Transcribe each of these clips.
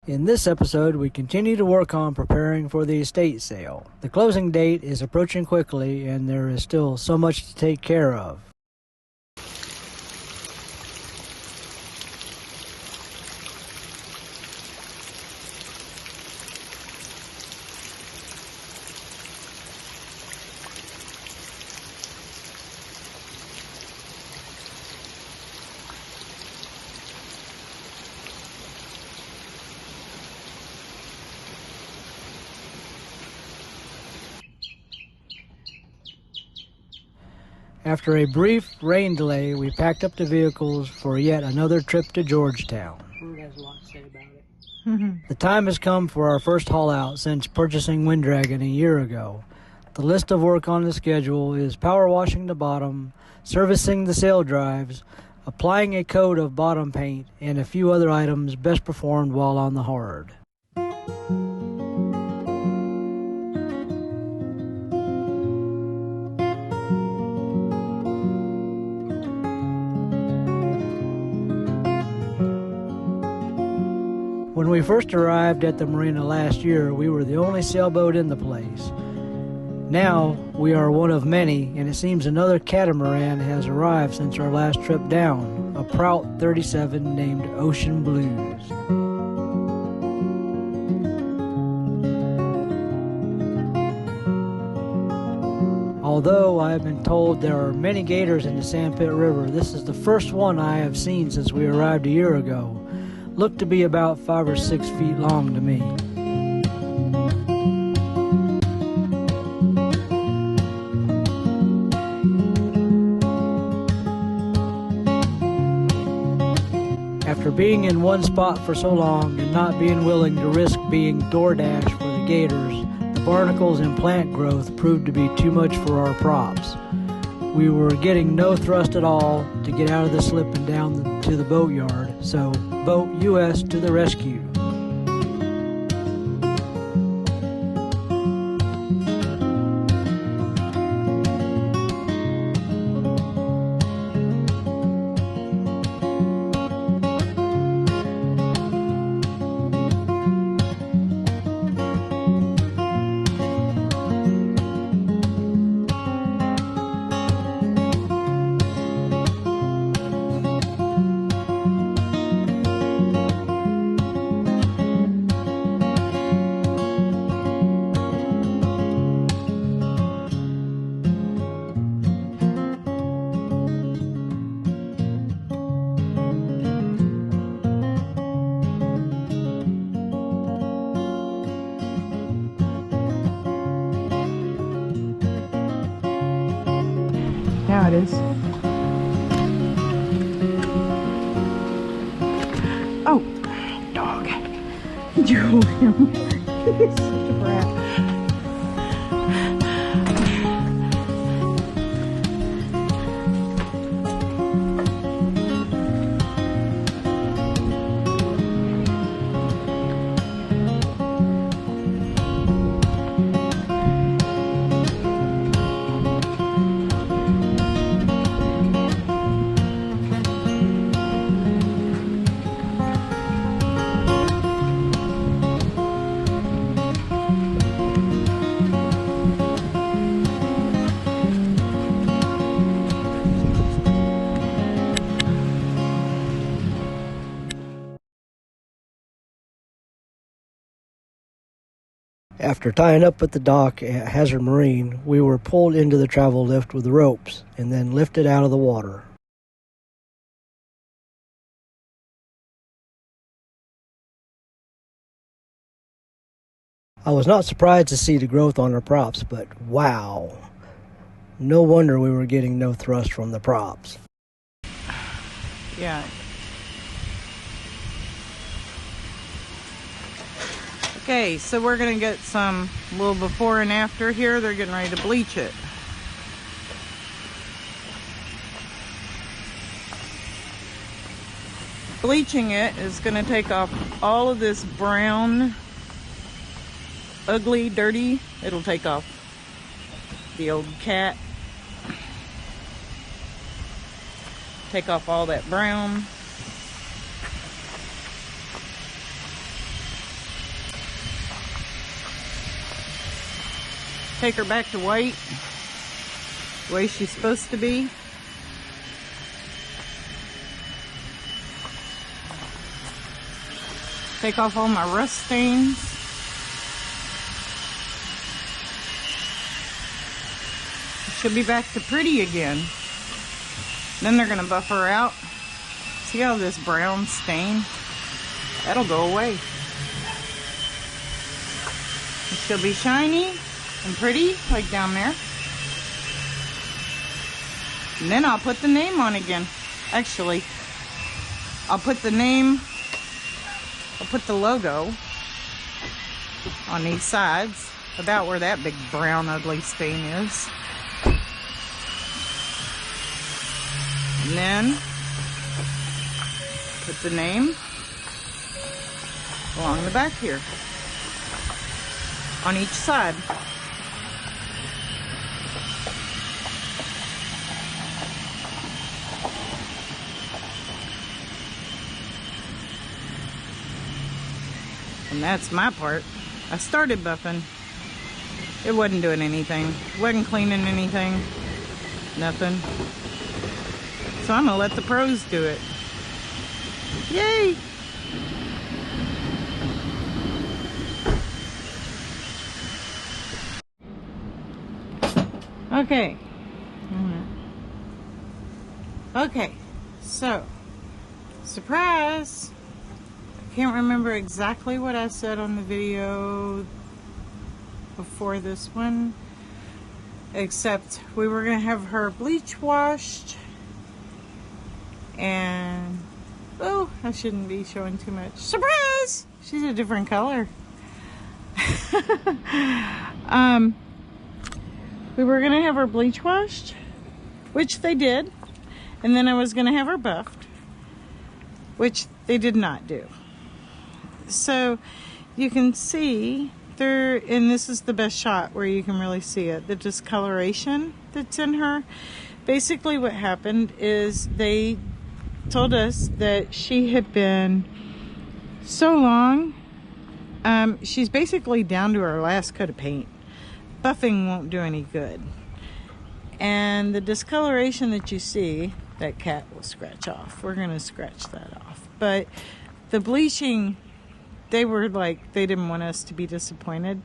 In this episode, we continue to work on preparing for the estate sale. The closing date is approaching quickly, and there is still so much to take care of. After a brief rain delay, we packed up the vehicles for yet another trip to Georgetown. Rude has a lot to say about it. The time has come for our first haul out since purchasing Wind Dragon a year ago. The list of work on the schedule is power washing the bottom, servicing the sail drives, applying a coat of bottom paint, and a few other items best performed while on the hard. When we first arrived at the marina last year, we were the only sailboat in the place. Now, we are one of many, and it seems another catamaran has arrived since our last trip down, a Prout 37 named Ocean Blues. Although I have been told there are many gators in the Sandpit River, this is the first one I have seen since we arrived a year ago. Looked to be about 5 or 6 feet long to me. After being in one spot for so long and not being willing to risk being DoorDash for the gators, the barnacles and plant growth proved to be too much for our props. We were getting no thrust at all to get out of the slip and down to the boatyard, so Boat US to the rescue. Now it is. Oh, dog. Julian. He's such a brat. After tying up at the dock at Hazzard Marine, we were pulled into the travel lift with ropes and then lifted out of the water. I was not surprised to see the growth on our props, but wow, no wonder we were getting no thrust from the props. Yeah. Okay, so we're going to get some little before and after here. They're getting ready to bleach it. Bleaching it is going to take off all of this brown, ugly, dirty. It'll take off the old cat. Take off all that brown. Take her back to white, the way she's supposed to be. Take off all my rust stains. She'll be back to pretty again. Then they're gonna buff her out. See all this brown stain? That'll go away. And she'll be shiny and pretty, like down there. And then I'll put the name on again. Actually, I'll put the name, I'll put the logo on these sides, about where that big brown ugly stain is. And then put the name along the back here on each side. And that's my part. I started buffing. It wasn't doing anything. It wasn't cleaning anything. Nothing. So I'm gonna let the pros do it. Yay! Okay. Okay, so, surprise! I can't remember exactly what I said on the video before this one, except we were gonna have her bleach washed, and oh, I shouldn't be showing too much. Surprise! She's a different color. We were gonna have her bleach washed, which they did, and then I was gonna have her buffed, which they did not do. So you can see there, and this is the best shot where you can really see it, the discoloration that's in her. Basically what happened is they told us that she had been so long, she's basically down to her last coat of paint. Buffing won't do any good. And the discoloration that you see, that cat will scratch off. We're gonna scratch that off. But the bleaching, they were like, they didn't want us to be disappointed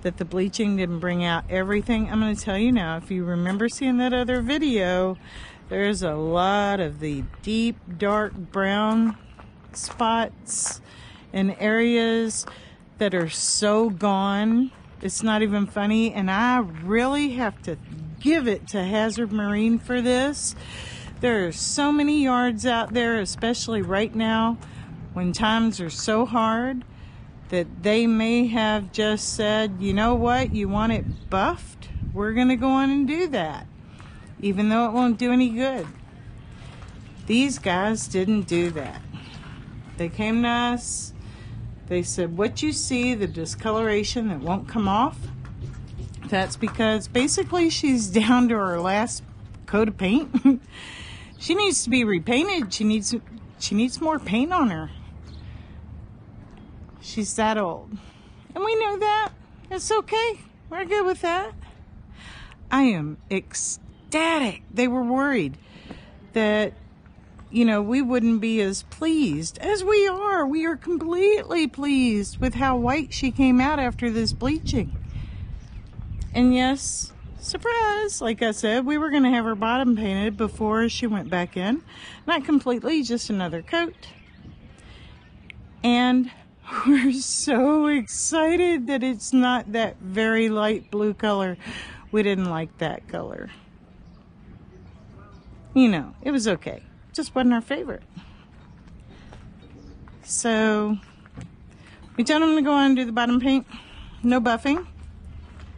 that the bleaching didn't bring out everything. I'm gonna tell you now, if you remember seeing that other video, there's a lot of the deep, dark brown spots in areas that are so gone. It's not even funny, and I really have to give it to Hazzard Marine for this. There are so many yards out there, especially right now, when times are so hard, that they may have just said, you know what, you want it buffed? We're gonna go on and do that, even though it won't do any good. These guys didn't do that. They came to us, they said, what you see, the discoloration that won't come off, that's because basically she's down to her last coat of paint. She needs to be repainted. She needs more paint on her. She's that old. And we know that. It's okay. We're good with that. I am ecstatic. They were worried that, you know, we wouldn't be as pleased as we are. We are completely pleased with how white she came out after this bleaching. And yes, surprise, like I said, we were going to have her bottom painted before she went back in. Not completely, just another coat. And we're so excited that it's not that very light blue color. We didn't like that color. You know, it was okay. Just wasn't our favorite. So we told them to go on and do the bottom paint. No buffing.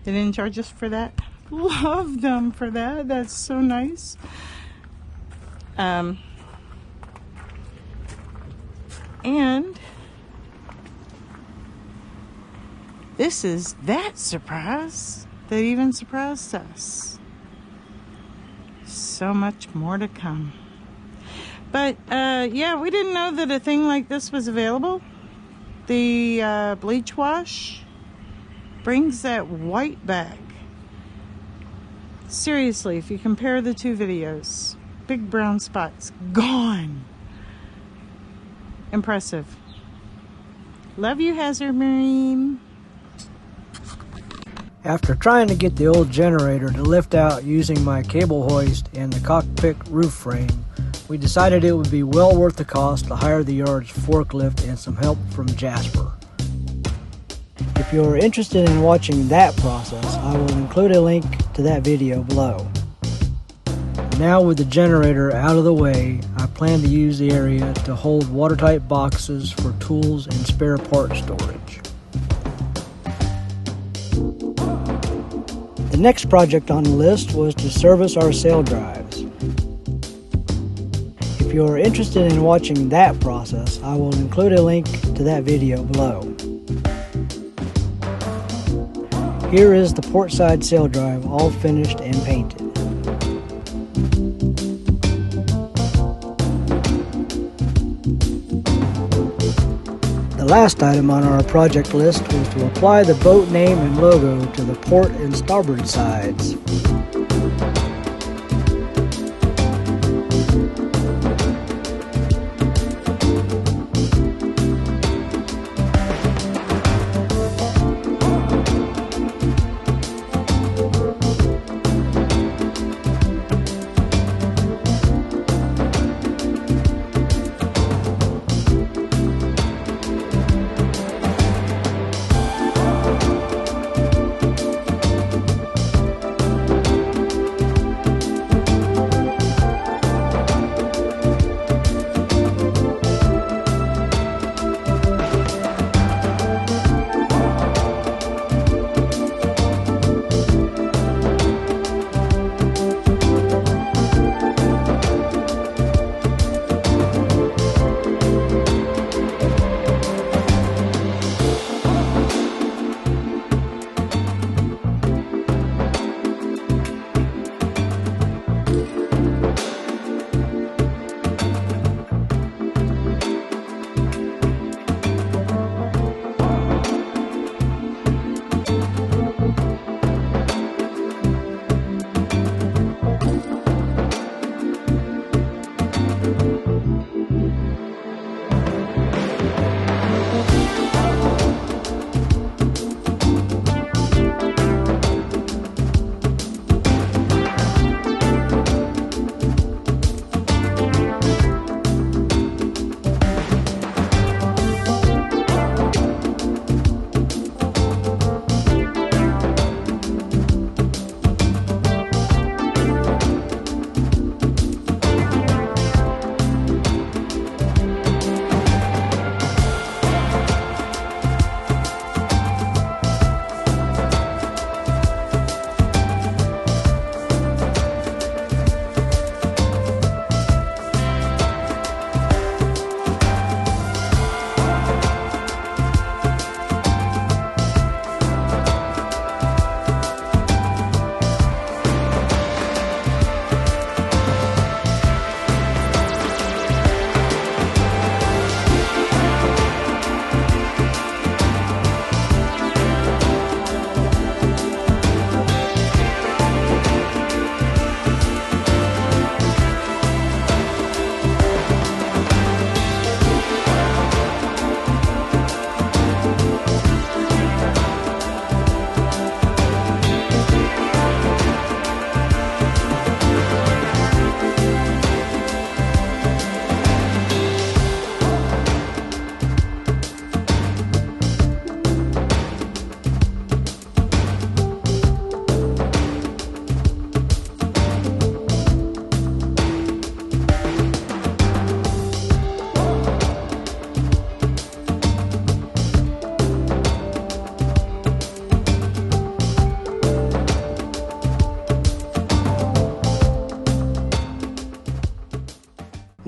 They didn't charge us for that. Love them for that. That's so nice. And this is that surprise that even surprised us. So much more to come. But yeah, we didn't know that a thing like this was available. The bleach wash brings that white back Seriously, if you compare the two videos, big brown spots gone. Impressive. Love you, Hazzard Marine. After trying to get the old generator to lift out using my cable hoist and the cockpit roof frame, we decided it would be well worth the cost to hire the yard's forklift and some help from Jasper. If you're interested in watching that process, I will include a link to that video below. Now with the generator out of the way, I plan to use the area to hold watertight boxes for tools and spare part storage. The next project on the list was to service our sail drives. If you are interested in watching that process, I will include a link to that video below. Here is the portside sail drive all finished and painted. The last item on our project list was to apply the boat name and logo to the port and starboard sides.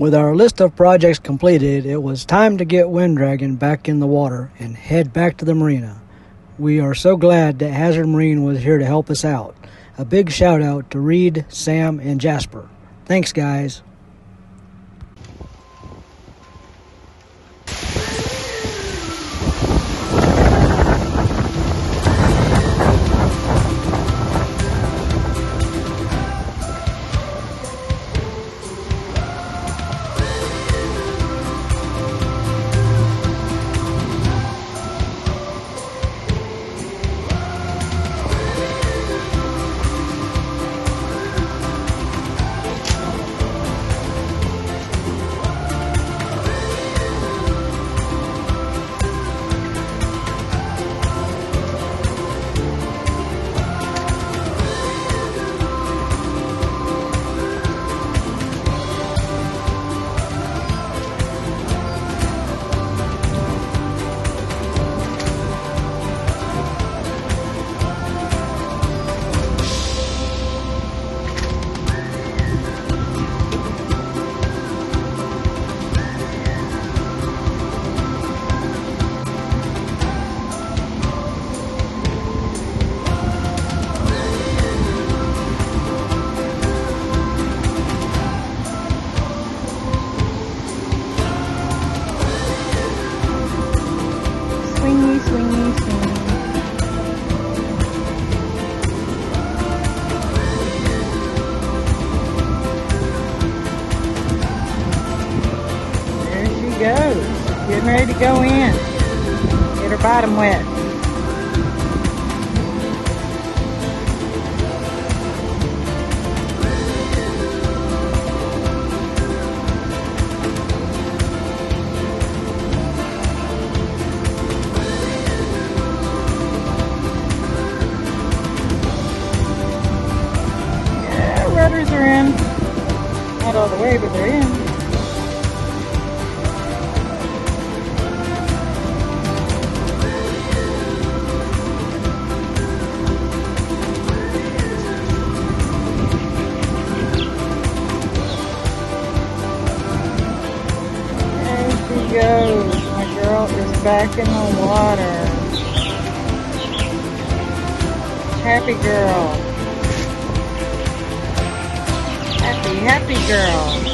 With our list of projects completed, it was time to get Wind Dragon back in the water and head back to the marina. We are so glad that Hazzard Marine was here to help us out. A big shout out to Reed, Sam, and Jasper. Thanks, guys. bottom wet. Yeah, rudders are in. Not all the way, but they're in. Goes. My girl is back in the water. Happy girl. Happy, happy girl.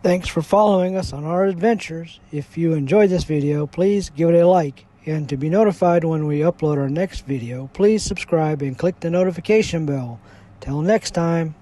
Thanks for following us on our adventures. If you enjoyed this video, please give it a like. And to be notified when we upload our next video, please subscribe and click the notification bell. Till next time.